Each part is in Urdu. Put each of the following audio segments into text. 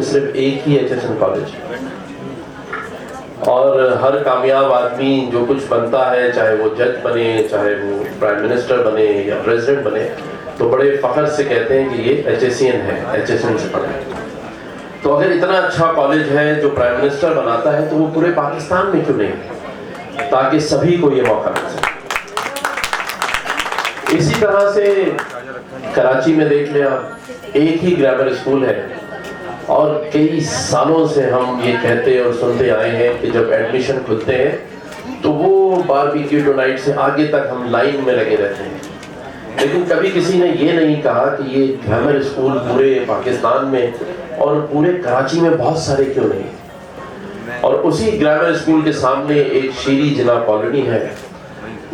صرف ایک ہی HSN کالج اور ہر کامیاب آدمی جو کچھ بنتا ہے، چاہے وہ جج بنے، چاہے وہ پرائم منسٹر بنے یا پریزیڈنٹ بنے، تو بڑے فخر سے کہتے ہیں کہ یہ HSN ہے، HSN سے پڑھا ہے۔ تو اگر اتنا اچھا کالج ہے جو پرائم منسٹر بناتا ہے تو وہ پورے پاکستان میں کیوں نہیں، تاکہ سبھی کو یہ موقع مل سکے۔ اسی طرح سے کراچی میں دیکھ لیں آپ، ایک ہی گرامر اسکول ہے اور کئی سالوں سے ہم یہ کہتے اور سنتے آئے ہیں کہ جب ایڈمیشن کھلتے ہیں تو وہ باربیکیو نائٹ سے آگے تک ہم لائن میں لگے رہتے ہیں، لیکن کبھی کسی نے یہ نہیں کہا کہ یہ گرامر اسکول پورے پاکستان میں اور پورے کراچی میں بہت سارے کیوں نہیں۔ اور اسی گرامر اسکول کے سامنے ایک شیری جناح کالونی ہے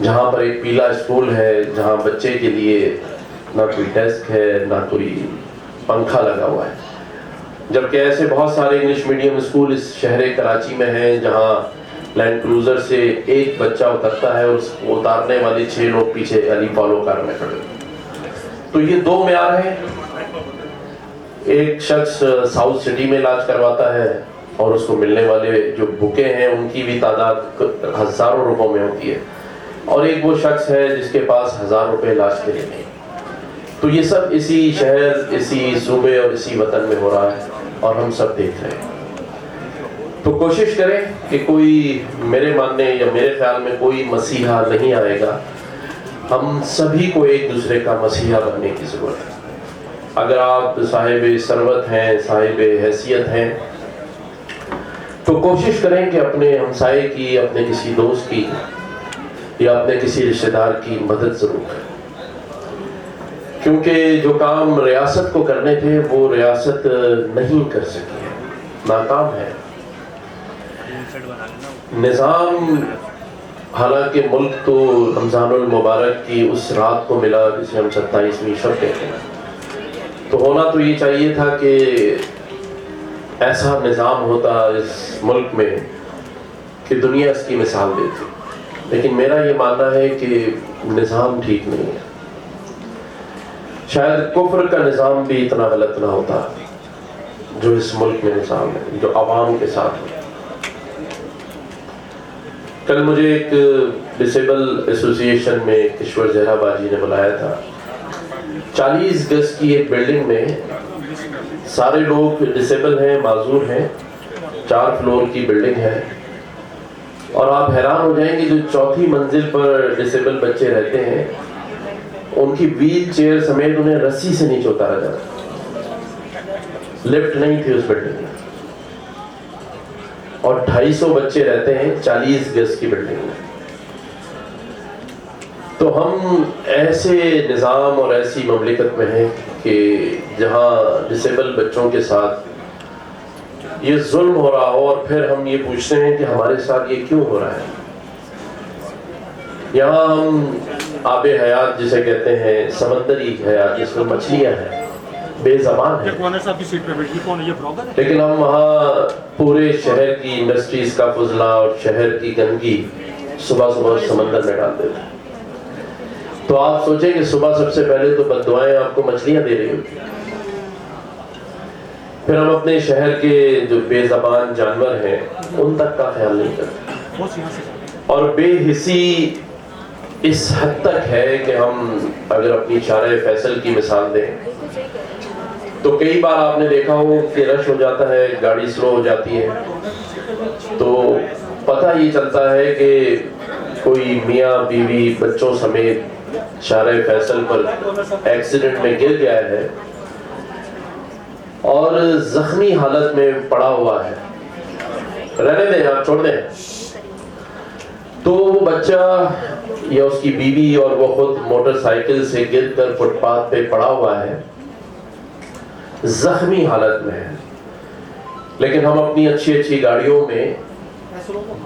جہاں پر ایک پیلا اسکول ہے، جہاں بچے کے لیے نہ کوئی ڈیسک ہے نہ کوئی پنکھا لگا ہوا ہے، جبکہ ایسے بہت سارے انگلش میڈیم اسکول اس شہر کراچی میں ہیں جہاں لینڈ کروزر سے ایک بچہ اترتا ہے اور اتارنے والے 6 لوگ پیچھے علی فالو کار میں کھڑے۔ تو یہ دو معیار ہیں، ایک شخص ساؤتھ سٹی میں علاج کرواتا ہے اور اس کو ملنے والے جو بکیں ہیں ان کی بھی تعداد ہزاروں روپوں میں ہوتی ہے، اور ایک وہ شخص ہے جس کے پاس 1000 روپے علاج کے لیے نہیں۔ تو یہ سب اسی شہر، اسی صوبے اور اسی وطن میں ہو رہا ہے اور ہم سب دیکھ رہے ہیں۔ تو کوشش کریں کہ کوئی، میرے ماننے یا میرے خیال میں کوئی مسیحا نہیں آئے گا، ہم سبھی کو ایک دوسرے کا مسیحا بننے کی ضرورت ہے۔ اگر آپ صاحب ثروت ہیں، صاحب حیثیت ہیں، تو کوشش کریں کہ اپنے ہمسائے کی، اپنے کسی دوست کی یا اپنے کسی رشتہ دار کی مدد ضرور کریں، کیونکہ جو کام ریاست کو کرنے تھے وہ ریاست نہیں کر سکی ہے، ناکام ہے۔ نظام، حالانکہ ملک تو رمضان المبارک کی اس رات کو ملا جسے ہم 27ویں شب کہتے ہیں، تو ہونا تو یہ چاہیے تھا کہ ایسا نظام ہوتا اس ملک میں کہ دنیا اس کی مثال دیتی، لیکن میرا یہ ماننا ہے کہ نظام ٹھیک نہیں ہے۔ شاید کفر کا نظام بھی اتنا غلط نہ ہوتا جو اس ملک میں نظام ہے، جو عوام کے ساتھ ہے۔ کل مجھے ایک ڈسیبل ایسوسی ایشن میں کشور زہرا باجی نے بلایا تھا، 40 گز کی ایک بلڈنگ میں سارے لوگ ڈسیبل ہیں، معذور ہیں، 4 فلور کی بلڈنگ ہے، اور آپ حیران ہو جائیں گے جو 4تھی منزل پر ڈسیبل بچے رہتے ہیں ان کی ویل چیئر سمیت انہیں رسی سے نیچے اتارا جاتا، لفٹ نہیں تھی اس بلڈنگ میں، اور 250 بچے رہتے ہیں 40 گز کی بلڈنگ میں۔ تو ہم ایسے نظام اور ایسی مملکت میں ہیں کہ جہاں ڈسیبل بچوں کے ساتھ یہ ظلم ہو رہا ہو، اور پھر ہم یہ پوچھتے ہیں کہ ہمارے ساتھ یہ کیوں ہو رہا ہے۔ یہاں ہم آب حیات جسے کہتے ہیں، سمندری حیات جس میں مچھلیاں ہیں، بے زبان ہیں، لیکن ہم وہاں پورے شہر کی انڈسٹریز کا فضلہ اور شہر کی گندگی صبح صبح سمندر میں ڈال دیتے ہیں۔ تو آپ سوچیں کہ صبح سب سے پہلے تو بد دعائیں آپ کو مچھلیاں دے رہی ہوتی ہیں، پھر ہم اپنے شہر کے جو بے زبان جانور ہیں ان تک کا خیال نہیں کرتے، اور بے حسی اس حد تک ہے کہ ہم اگر اپنی شارع فیصل کی مثال دیں تو کئی بار آپ نے دیکھا ہو کہ رش ہو جاتا ہے، گاڑی سلو ہو جاتی ہے، تو پتہ یہ چلتا ہے کہ کوئی میاں بیوی بچوں سمیت شارع فیصل پر ایکسیڈنٹ میں گر گیا ہے اور زخمی حالت میں پڑا ہوا ہے، رہنے دیں، آپ چھوڑ دیں، تو وہ بچہ یا اس کی بیوی اور وہ خود موٹر سائیکل سے گر کر فٹ پاتھ پہ پڑا ہوا ہے، زخمی حالت میں ہے، لیکن ہم اپنی اچھی اچھی گاڑیوں میں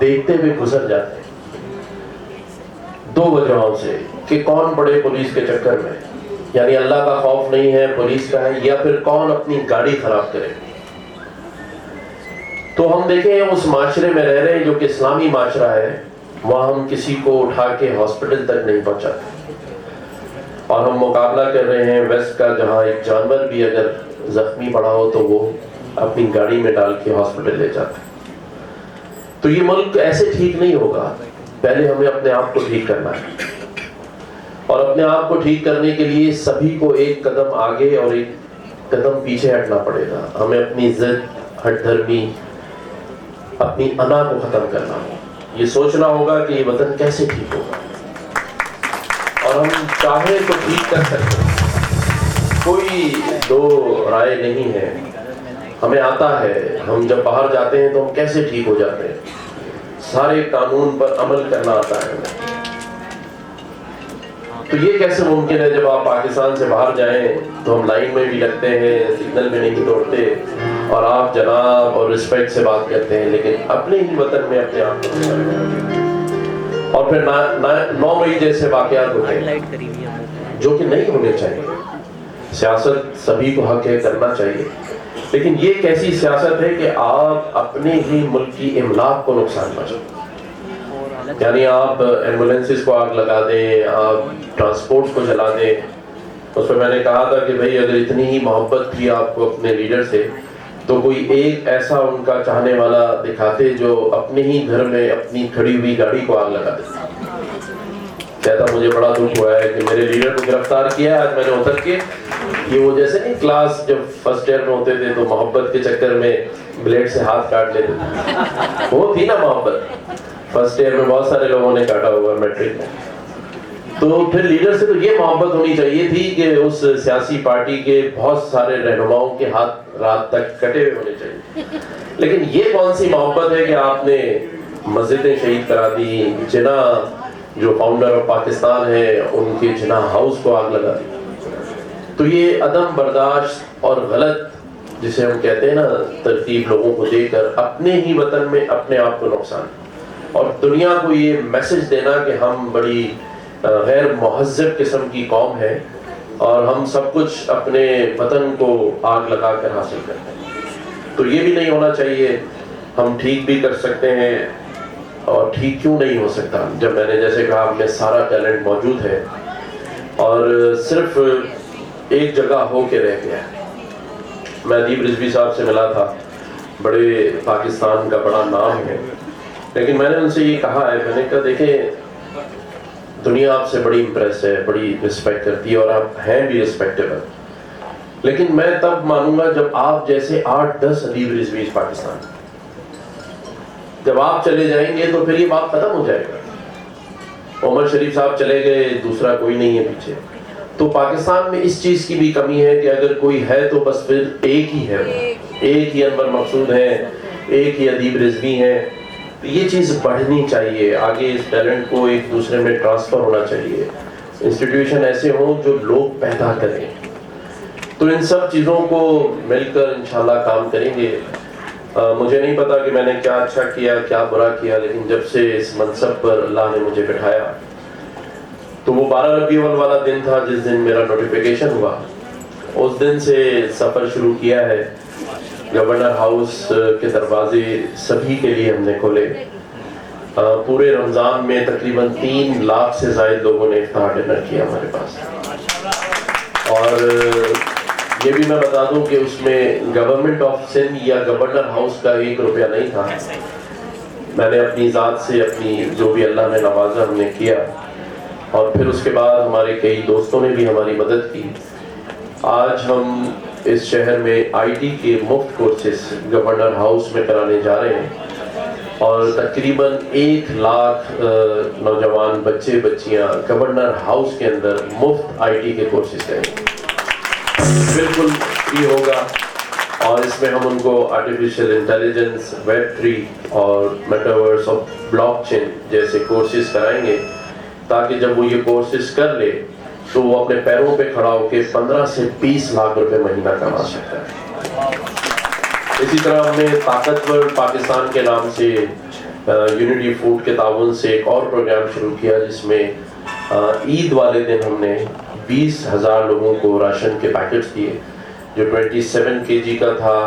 دیکھتے ہوئے گزر جاتے ہیں، 2 وجہوں سے کہ کون پڑے پولیس کے چکر میں، یعنی اللہ کا خوف نہیں ہے، پولیس کا ہے، یا پھر کون اپنی گاڑی خراب کرے۔ تو ہم دیکھیں اس معاشرے میں رہ رہے ہیں جو کہ اسلامی معاشرہ ہے، وہاں ہم کسی کو اٹھا کے ہاسپٹل تک نہیں پہنچاتے، اور ہم مقابلہ کر رہے ہیں ویسٹ کا، جہاں ایک جانور بھی اگر زخمی پڑا ہو تو وہ اپنی گاڑی میں ڈال کے ہاسپٹل لے جاتے ہیں۔ تو یہ ملک ایسے ٹھیک نہیں ہوگا، پہلے ہمیں اپنے آپ کو ٹھیک کرنا ہے، اور اپنے آپ کو ٹھیک کرنے کے لیے سبھی کو ایک قدم آگے اور ایک قدم پیچھے ہٹنا پڑے گا۔ ہمیں اپنی ضد، ہٹ دھرمی، اپنی انا کو ختم کرنا ہوگا، یہ سوچنا ہوگا کہ یہ وطن کیسے ٹھیک ہوگا، اور ہم چاہیں تو ٹھیک کر سکتے ہیں، کوئی دو رائے نہیں ہے، ہمیں آتا ہے، ہم جب باہر جاتے ہیں تو ہم کیسے ٹھیک ہو جاتے ہیں، سارے قانون پر عمل کرنا آتا ہے ہمیں۔ تو یہ کیسے ممکن ہے جب آپ پاکستان سے باہر جائیں تو ہم لائن میں بھی لگتے ہیں، سگنل میں نہیں توڑتے، اور آپ جناب اور رسپیکٹ سے بات کرتے ہیں، لیکن اپنے ہی وطن میں اپنے آپ کو، اور پھر 9 مئی جیسے واقعات ہوتے ہیں جو کہ نہیں ہونے چاہیے۔ سیاست سبھی کو حق ہے، کرنا چاہیے، لیکن یہ ایک ایسی سیاست ہے کہ آپ اپنے ہی ملک کی املاک کو نقصان پہنچائیں، یعنی آپ ایمبولینسز کو آگ لگا دیں، آپ ٹرانسپورٹ کو جلا دیں۔ اس پہ میں نے کہا تھا کہ بھائی اگر اتنی ہی محبت تھی آپ کو اپنے لیڈر سے تو کوئی ایک ایسا ان کا چاہنے والا دکھاتے جو اپنے ہی گھر میں اپنی کھڑی ہوئی گاڑی کو آگ لگا دے۔ کہتا مجھے بڑا دکھ ہوا ہے کہ میرے لیڈر کو گرفتار کیا، آج میں نے اتر کے یہ وہ جیسے نہیں کلاس جب فرسٹ ایئر میں ہوتے تھے تو محبت کے چکر میں بلیڈ سے ہاتھ کاٹ لیتے تھے، وہ تھی نا محبت، فرسٹ ایئر میں بہت سارے لوگوں نے کاٹا ہوا میٹرک میں۔ تو پھر لیڈر سے تو یہ محبت ہونی چاہیے تھی کہ اس سیاسی پارٹی کے بہت سارے رہنماؤں کے ہاتھ رات تک کٹے ہوئے ہونے چاہیے، لیکن یہ کون سی محبت ہے کہ آپ نے مسجدیں شہید کرا دی، جناح جو فاؤنڈر آف پاکستان ہے ان کے جناح ہاؤس کو آگ لگا دی۔ تو یہ عدم برداشت اور غلط جسے ہم کہتے ہیں نا ترتیب لوگوں کو دے کر اپنے ہی وطن میں اپنے آپ کو نقصان، اور دنیا کو یہ میسج دینا کہ ہم بڑی غیر مہذب قسم کی قوم ہے اور ہم سب کچھ اپنے وطن کو آگ لگا کر حاصل کرتے ہیں، تو یہ بھی نہیں ہونا چاہیے۔ ہم ٹھیک بھی کر سکتے ہیں، اور ٹھیک کیوں نہیں ہو سکتا جب میں نے جیسے کہا ہم میں سارا ٹیلنٹ موجود ہے، اور صرف ایک جگہ ہو کے رہ گیا ہے۔ میں ادیب رضوی صاحب سے ملا تھا، بڑے پاکستان کا بڑا نام ہے، لیکن میں نے ان سے یہ کہا ہے، میں نے کہا دیکھیں دنیا آپ سے بڑی امپریس ہے، بڑی رسپیکٹ کرتی ہے، اور آپ ہیں بھی رسپیکٹیبل، لیکن میں تب مانوں گا جب آپ جیسے 8-10 ادیب رضوی پاکستان، جب آپ چلے جائیں گے تو پھر یہ بات ختم ہو جائے گا۔ عمر شریف صاحب چلے گئے، دوسرا کوئی نہیں ہے پیچھے، تو پاکستان میں اس چیز کی بھی کمی ہے کہ اگر کوئی ہے تو بس پھر ایک ہی ہے، ایک ہی انور مقصود ہے، ایک ہی ادیب رضوی ہیں۔ یہ چیز بڑھنی چاہیے، آگے اس ٹیلنٹ کو ایک دوسرے میں ٹرانسفر ہونا چاہیے، انسٹیٹیوشن ایسے ہوں جو لوگ پیدا کریں، تو ان سب چیزوں کو مل کر انشاءاللہ کام کریں گے۔ مجھے نہیں پتا کہ میں نے کیا اچھا کیا کیا برا کیا، لیکن جب سے اس منصب پر اللہ نے مجھے بٹھایا تو وہ 12 ربیع الاول والا دن تھا جس دن میرا نوٹیفیکیشن ہوا، اس دن سے سفر شروع کیا ہے۔ گورنر ہاؤس کے دروازے سبھی کے لیے ہم نے کھولے، پورے رمضان میں تقریباً 3 لاکھ سے زائد لوگوں نے افطار ڈنر کیا ہمارے پاس، اور یہ بھی میں بتا دوں کہ اس میں گورنمنٹ آف سندھ یا گورنر ہاؤس کا 1 روپیہ نہیں تھا، میں نے اپنی ذات سے اپنی جو بھی اللہ نے نوازا ہم نے کیا، اور پھر اس کے بعد ہمارے کئی دوستوں نے بھی ہماری مدد کی۔ آج ہم اس شہر میں آئی ٹی کے مفت کورسز گورنر ہاؤس میں کرانے جا رہے ہیں، اور تقریباً 1 لاکھ نوجوان بچے بچیاں گورنر ہاؤس کے اندر مفت آئی ٹی کے کورسز کریں گے، بالکل فری ہوگا، اور اس میں ہم ان کو آرٹیفیشل انٹیلیجنس، ویب 3 اور میٹاورس اور بلاک چین جیسے کورسز کرائیں گے، تاکہ جب وہ یہ کورسز کر لے تو وہ اپنے پیروں پہ کھڑا ہو کے 15 سے 20 لاکھ روپے مہینہ کما سکتا ہے۔ اسی طرح ہم نے طاقتور پاکستان کے نام سے یونٹی فوڈ کے تعاون سے ایک اور پروگرام شروع کیا، جس میں عید والے دن ہم نے 20,000 لوگوں کو راشن کے پیکٹس دیے، جو 27 kg کا تھا،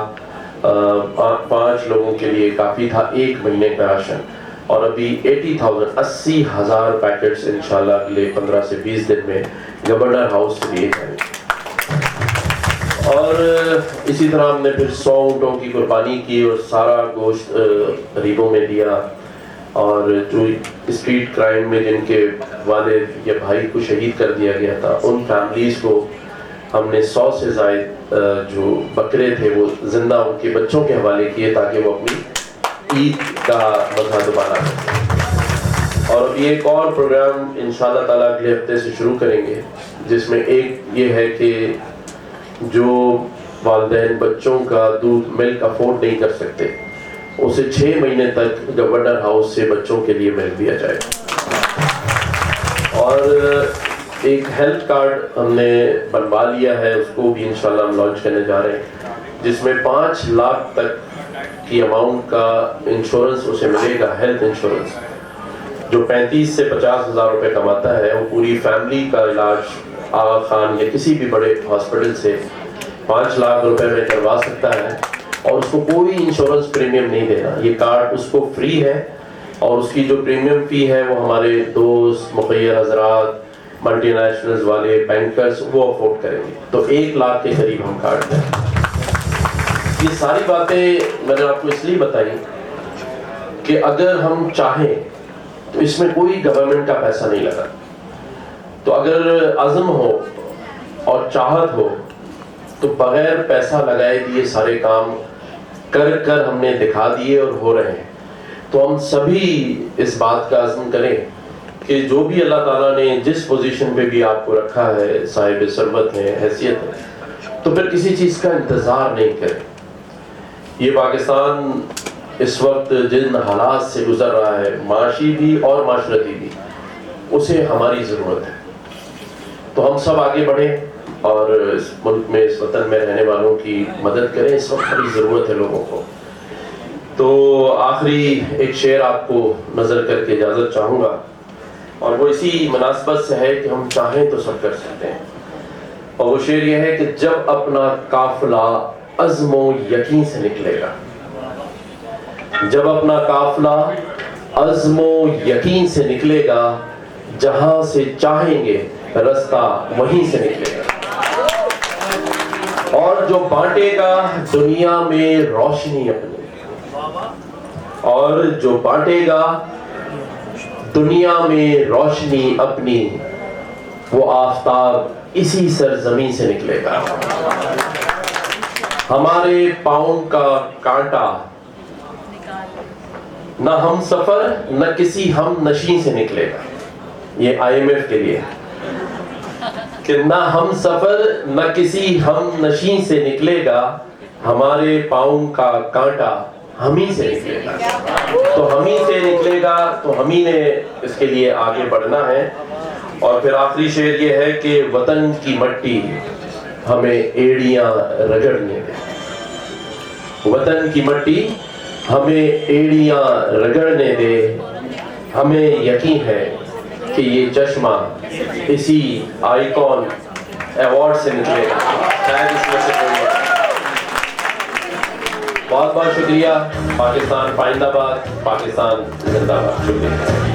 5 لوگوں کے لیے کافی تھا 1 مہینے کا راشن، اور ابھی 80,000 پیکٹس انشاءاللہ اگلے 15 سے 20 دن میں گورنر ہاؤس سے دیے جائیں گے۔ اور اور اسی طرح ہم نے پھر 100 اونٹوں کی قربانی کی اور سارا گوشت غریبوں میں دیا. اور جو اسٹریٹ کرائم میں جن کے والد یا بھائی کو شہید کر دیا گیا تھا ان فیملیز کو ہم نے 100 سے زائد جو بکرے تھے وہ زندہ ان کے بچوں کے حوالے کیے تاکہ وہ اپنی عید کا مزہ دوبارہ کریں. اور اب یہ ایک اور پروگرام انشاءاللہ تعالیٰ اگلے ہفتے سے شروع کریں گے جس میں ایک یہ ہے کہ جو والدین بچوں کا دودھ ملک افورڈ نہیں کر سکتے اسے 6 مہینے تک گورنر ہاؤس سے بچوں کے لیے ملک دیا جائے. اور ایک ہیلتھ کارڈ ہم نے بنوا لیا ہے, اس کو بھی انشاءاللہ ہم لانچ کرنے جا رہے ہیں جس میں 5 لاکھ تک کی اماؤنٹ کا انشورنس اسے ملے گا. ہیلتھ انشورنس جو 35 سے 50 ہزار روپے کماتا ہے وہ پوری فیملی کا علاج آغا خان یا کسی بھی بڑے ہاسپٹل سے 5 لاکھ روپے میں کروا سکتا ہے اور اس کو کوئی انشورنس پریمیم نہیں دینا. یہ کارڈ اس کو فری ہے اور اس کی جو پریمیم فی ہے وہ ہمارے دوست مخیر حضرات ملٹی نیشنلز والے بینکرز وہ افورڈ کریں گے. تو 1 لاکھ کے قریب ہم کارڈ دیں. یہ ساری باتیں میں نے آپ کو اس لیے بتائی کہ اگر ہم چاہیں تو اس میں کوئی گورنمنٹ کا پیسہ نہیں لگا. تو اگر عزم ہو اور چاہت ہو تو بغیر پیسہ لگائے دیے سارے کام کر ہم نے دکھا دیے اور ہو رہے ہیں. تو ہم سبھی اس بات کا عزم کریں کہ جو بھی اللہ تعالیٰ نے جس پوزیشن پہ بھی آپ کو رکھا ہے, صاحب ثروت ہے, حیثیت ہے, تو پھر کسی چیز کا انتظار نہیں کریں. یہ پاکستان اس وقت جن حالات سے گزر رہا ہے, معاشی بھی اور معاشرتی بھی, اسے ہماری ضرورت ہے. تو ہم سب آگے بڑھیں اور اس ملک میں اس وطن میں رہنے والوں کی مدد کریں. اس وقت بڑی ضرورت ہے لوگوں کو. تو آخری ایک شعر آپ کو نظر کر کے اجازت چاہوں گا اور وہ اسی مناسبت سے ہے کہ ہم چاہیں تو سب کر سکتے ہیں. اور وہ شعر یہ ہے کہ جب اپنا قافلہ عزم و یقین سے نکلے گا, جب اپنا قافلہ عزم و یقین سے نکلے گا, جہاں سے چاہیں گے رستہ وہیں سے نکلے گا. اور جو بانٹے گا دنیا میں روشنی اپنی, اور جو بانٹے گا دنیا میں روشنی اپنی, وہ آفتاب اسی سرزمین سے نکلے گا. ہمارے پاؤں کا کانٹا نہ ہم سفر نہ کسی ہم نشین سے نکلے گا. یہ IMF کے لیے کہ نہ ہم سفر نہ کسی ہم نشین سے نکلے گا, ہمارے پاؤں کا کانٹا ہمیں سے نکلے گا. تو ہمیں سے نکلے گا تو ہمیں نے اس کے لیے آگے بڑھنا ہے. اور پھر آخری شعر یہ ہے کہ وطن کی مٹی ہمیں ایڑیاں رگڑنے دے, وطن کی مٹی ہمیں ایڑیاں رگڑنے دے. ہمیں یقین ہے کہ یہ چشمہ اسی آئیکن ایوارڈ سے نکلے گا. شاید اس میں سے کوئی بہت بہت شکریہ. پاکستان پائندہ باد, پاکستان زندہ باد. شکریہ.